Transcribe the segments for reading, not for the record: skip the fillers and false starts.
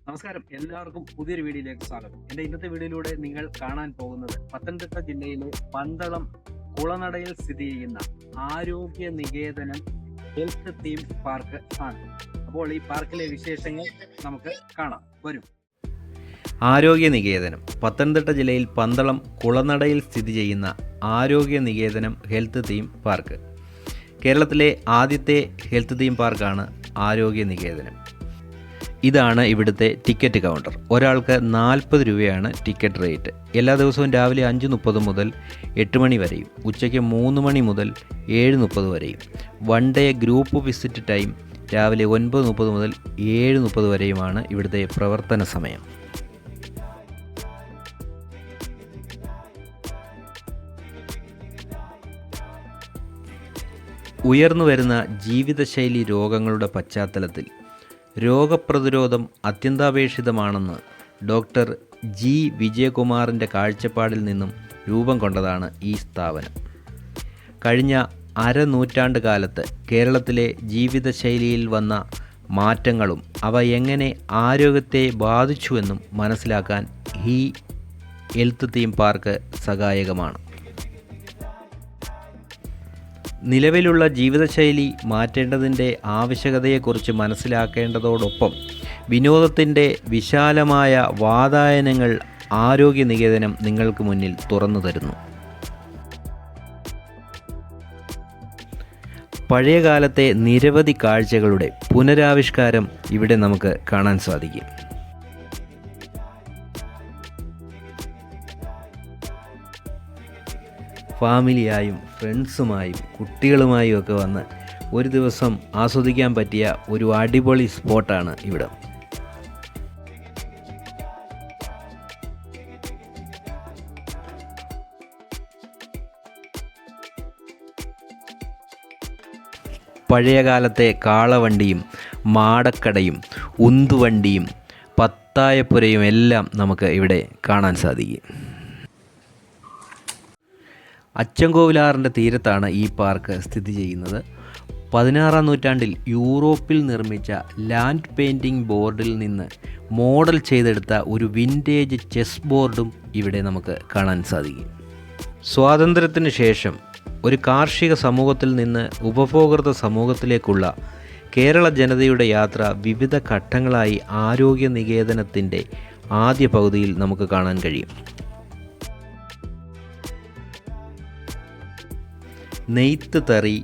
നമസ്കാരം, എല്ലാവർക്കും പുതിയൊരു വീഡിയോയിലേക്ക് സ്വാഗതം. എൻ്റെ ഇന്നത്തെ വീഡിയോയിലൂടെ നിങ്ങൾ കാണാൻ പോകുന്നത് പത്തനംതിട്ട ജില്ലയിലെ പന്തളം കുളനടയിൽ സ്ഥിതി ചെയ്യുന്ന ആരോഗ്യ നികേതനം ഹെൽത്ത് തീം പാർക്ക് ആണ്. അപ്പോൾ ഈ പാർക്കിലെ വിശേഷങ്ങൾ നമുക്ക് കാണാം. വരും. ആരോഗ്യ നികേതനം പത്തനംതിട്ട ജില്ലയിൽ പന്തളം കുളനടയിൽ സ്ഥിതി ചെയ്യുന്ന ആരോഗ്യ നികേതനം ഹെൽത്ത് തീം പാർക്ക്. കേരളത്തിലെ ആദ്യത്തെ ഹെൽത്ത് തീം പാർക്കാണ് ആരോഗ്യ നികേതനം. ഇതാണ് ഇവിടുത്തെ ടിക്കറ്റ് കൗണ്ടർ. ഒരാൾക്ക് 40 രൂപയാണ് ടിക്കറ്റ് റേറ്റ്. എല്ലാ ദിവസവും രാവിലെ 5:30 മുതൽ 8 മണി വരെയും ഉച്ചയ്ക്ക് 3 മണി മുതൽ 7:30 വരെയും. One day group visit time രാവിലെ 9:30 മുതൽ 7:30 വരെയുമാണ് ഇവിടുത്തെ പ്രവർത്തന സമയം. ഉയർന്നു വരുന്ന ജീവിതശൈലി രോഗങ്ങളുടെ പശ്ചാത്തലത്തിൽ രോഗപ്രതിരോധം അത്യന്താപേക്ഷിതമാണെന്ന് ഡോക്ടർ ജി വിജയകുമാറിൻ്റെ കാഴ്ചപ്പാടിൽ നിന്നും രൂപം കൊണ്ടതാണ് ഈ സ്ഥാപനം. കഴിഞ്ഞ അരനൂറ്റാണ്ട് കാലത്ത് കേരളത്തിലെ ജീവിതശൈലിയിൽ വന്ന മാറ്റങ്ങളും അവ എങ്ങനെ ആരോഗ്യത്തെ ബാധിച്ചുവെന്നും മനസ്സിലാക്കാൻ ഈ ഹെൽത്ത് തീം പാർക്ക് സഹായകമാണ്. നിലവിലുള്ള ജീവിതശൈലി മാറ്റേണ്ടതിൻ്റെ ആവശ്യകതയെക്കുറിച്ച് മനസ്സിലാക്കേണ്ടതോടൊപ്പം വിനോദത്തിൻ്റെ വിശാലമായ വാതായനങ്ങൾ ആരോഗ്യ നികേതനം നിങ്ങൾക്ക് മുന്നിൽ തുറന്നു തരുന്നു. പഴയകാലത്തെ നിരവധി കാഴ്ചകളുടെ പുനരാവിഷ്കാരം ഇവിടെ നമുക്ക് കാണാൻ സാധിക്കും. ഫാമിലിയായും ഫ്രണ്ട്സുമായും കുട്ടികളുമായും ഒക്കെ വന്ന് ഒരു ദിവസം ആസ്വദിക്കാൻ പറ്റിയ ഒരു അടിപൊളി സ്പോട്ടാണ് ഇവിടെ. പഴയകാലത്തെ കാളവണ്ടിയും മാടക്കടയും ഉന്തുവണ്ടിയും പത്തായപ്പുരയും എല്ലാം നമുക്ക് ഇവിടെ കാണാൻ സാധിക്കും. അച്ചൻകോവിലാറിൻ്റെ തീരത്താണ് ഈ പാർക്ക് സ്ഥിതി ചെയ്യുന്നത്. 16-ാം നൂറ്റാണ്ടിൽ യൂറോപ്പിൽ നിർമ്മിച്ച ലാൻഡ് പെയിൻറ്റിംഗ് ബോർഡിൽ നിന്ന് മോഡൽ ചെയ്തെടുത്ത ഒരു വിൻറ്റേജ് ചെസ് ബോർഡും ഇവിടെ നമുക്ക് കാണാൻ സാധിക്കും. സ്വാതന്ത്ര്യത്തിന് ശേഷം ഒരു കാർഷിക സമൂഹത്തിൽ നിന്ന് ഉപഭോക്തൃ സമൂഹത്തിലേക്കുള്ള കേരള ജനതയുടെ യാത്ര വിവിധ ഘട്ടങ്ങളായി ആരോഗ്യ നികേതനത്തിൻ്റെ ആദ്യ പകുതിയിൽ നമുക്ക് കാണാൻ കഴിയും. നെയ്ത്ത് തറി,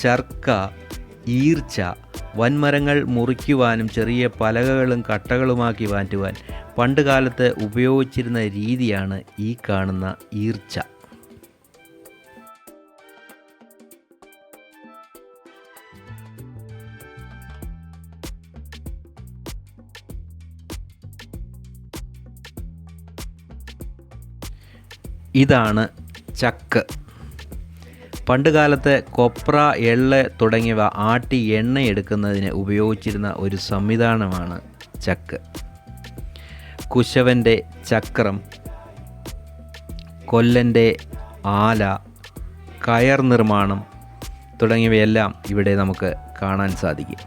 ചർക്ക, ഈർച്ച, വൻമരങ്ങൾ മുറിക്കുവാനും ചെറിയ പലകകളും കട്ടകളുമാക്കി മാറ്റുവാൻ പണ്ടുകാലത്ത് ഉപയോഗിച്ചിരുന്ന രീതിയാണ് ഈ കാണുന്ന ഈർച്ച. ഇതാണ് ചക്ക്. പണ്ടുകാലത്ത് കൊപ്ര, എള്ള് തുടങ്ങിയവ ആട്ടി എണ്ണയെടുക്കുന്നതിന് ഉപയോഗിച്ചിരുന്ന ഒരു സംവിധാനമാണ് ചക്ക്. കുശവൻ്റെ ചക്രം, കൊല്ലൻ്റെ ആല, കയർ നിർമ്മാണം തുടങ്ങിയവയെല്ലാം ഇവിടെ നമുക്ക് കാണാൻ സാധിക്കും.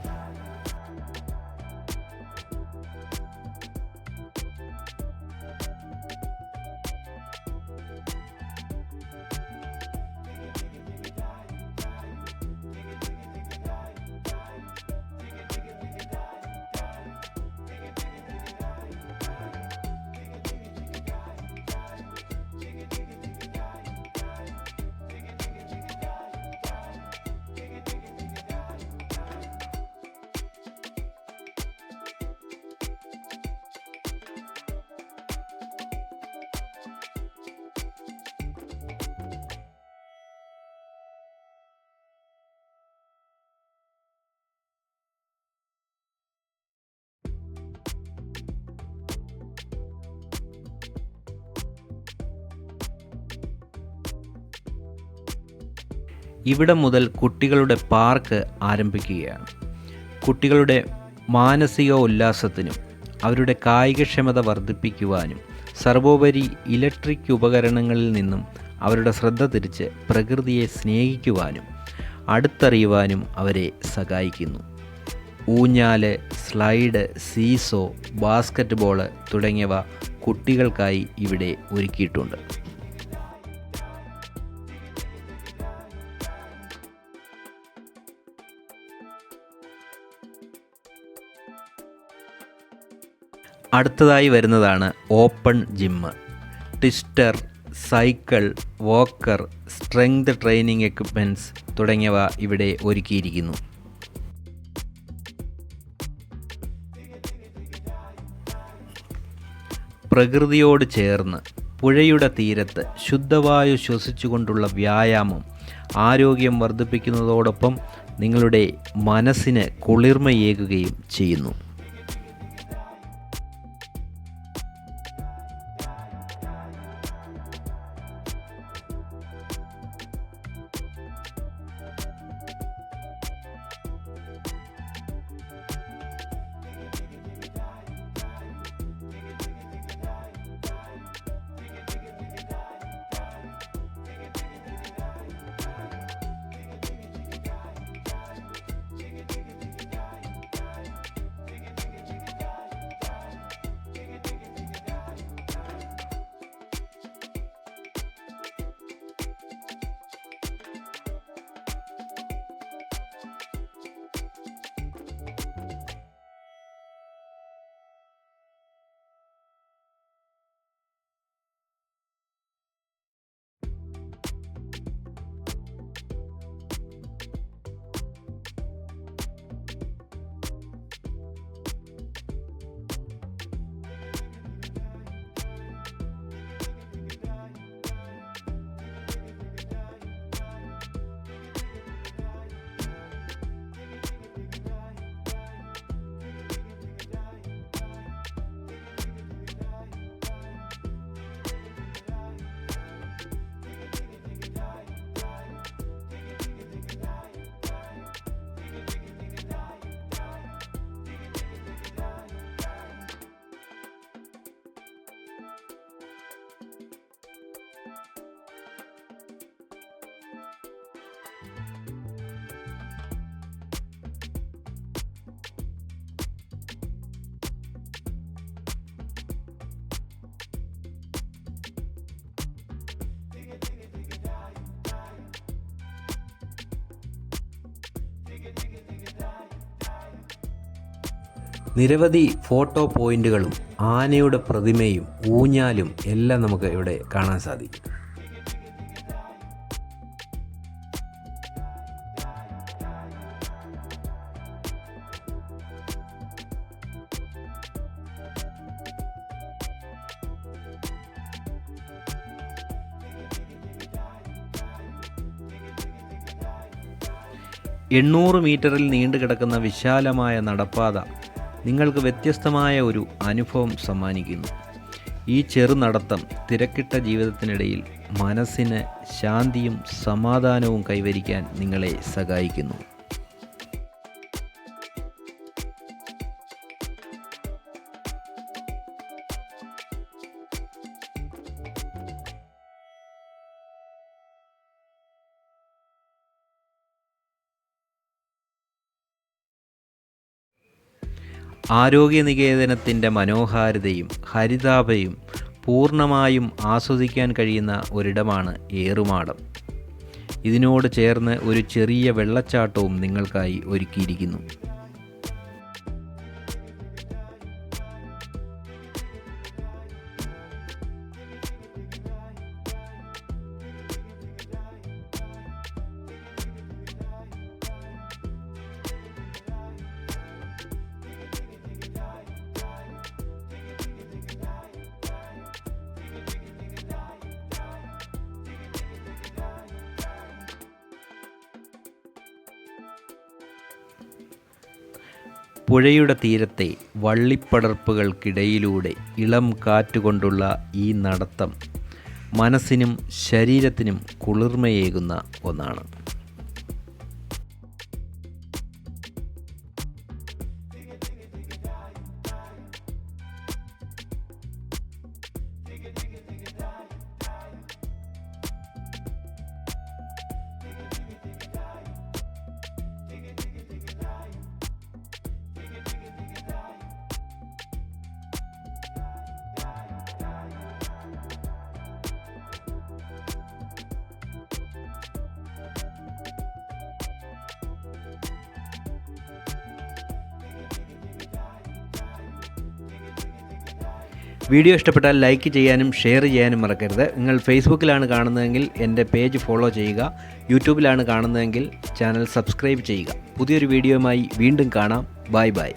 ഇവിടെ മുതൽ കുട്ടികളുടെ പാർക്ക് ആരംഭിക്കുകയാണ്. കുട്ടികളുടെ മാനസിക ഉല്ലാസത്തിനും അവരുടെ കായികക്ഷമത വർദ്ധിപ്പിക്കുവാനും സർവോപരി ഇലക്ട്രിക് ഉപകരണങ്ങളിൽ നിന്നും അവരുടെ ശ്രദ്ധ തിരിച്ച് പ്രകൃതിയെ സ്നേഹിക്കുവാനും അടുത്തറിയുവാനും അവരെ സഹായിക്കുന്നു. ഊഞ്ഞാല്, സ്ലൈഡ്, സീസോ, ബാസ്ക്കറ്റ് ബോള് തുടങ്ങിയവ കുട്ടികൾക്കായി ഇവിടെ ഒരുക്കിയിട്ടുണ്ട്. അടുത്തതായി വരുന്നതാണ് open gym. Twister, cycle, walker, strength training equipments തുടങ്ങിയവ ഇവിടെ ഒരുക്കിയിരിക്കുന്നു. പ്രകൃതിയോട് ചേർന്ന് പുഴയുടെ തീരത്ത് ശുദ്ധവായു ശ്വസിച്ചുകൊണ്ടുള്ള വ്യായാമം ആരോഗ്യം വർദ്ധിപ്പിക്കുന്നതോടൊപ്പം നിങ്ങളുടെ മനസ്സിന് കുളിർമയേകുകയും ചെയ്യുന്നു. നിരവധി ഫോട്ടോ പോയിന്റുകളും ആനയുടെ പ്രതിമയും ഊഞ്ഞാലും എല്ലാം നമുക്ക് ഇവിടെ കാണാൻ സാധിക്കും. എണ്ണൂറ് മീറ്ററിൽ നീണ്ടുകിടക്കുന്ന വിശാലമായ നടപ്പാത നിങ്ങൾക്ക് വ്യത്യസ്തമായ ഒരു അനുഭവം സമ്മാനിക്കുന്നു. ഈ ചെറുനടത്തം തിരക്കിട്ട ജീവിതത്തിനിടയിൽ മനസ്സിന് ശാന്തിയും സമാധാനവും കൈവരിക്കാൻ നിങ്ങളെ സഹായിക്കുന്നു. ആരോഗ്യനികേതനത്തിൻ്റെ മനോഹാരിതയും ഹരിതാഭയും പൂർണ്ണമായും ആസ്വദിക്കാൻ കഴിയുന്ന ഒരിടമാണ് ഏറുമാടം. ഇതിനോട് ചേർന്ന് ഒരു ചെറിയ വെള്ളച്ചാട്ടവും നിങ്ങൾക്കായി ഒരുക്കിയിരിക്കുന്നു. പുഴയുടെ തീരത്തെ വള്ളിപ്പടർപ്പുകൾക്കിടയിലൂടെ ഇളം കാറ്റുകൊണ്ടുള്ള ഈ നടത്തം മനസ്സിനും ശരീരത്തിനും കുളിർമയേകുന്ന ഒന്നാണ്. വീഡിയോ ഇഷ്ടപ്പെട്ടാൽ ലൈക്ക് ചെയ്യാനും ഷെയർ ചെയ്യാനും മറക്കരുത്. നിങ്ങൾ ഫേസ്ബുക്കിലാണ് കാണുന്നതെങ്കിൽ എൻ്റെ പേജ് ഫോളോ ചെയ്യുക. യൂട്യൂബിലാണ് കാണുന്നതെങ്കിൽ ചാനൽ സബ്സ്ക്രൈബ് ചെയ്യുക. പുതിയൊരു വീഡിയോയുമായി വീണ്ടും കാണാം. Bye bye.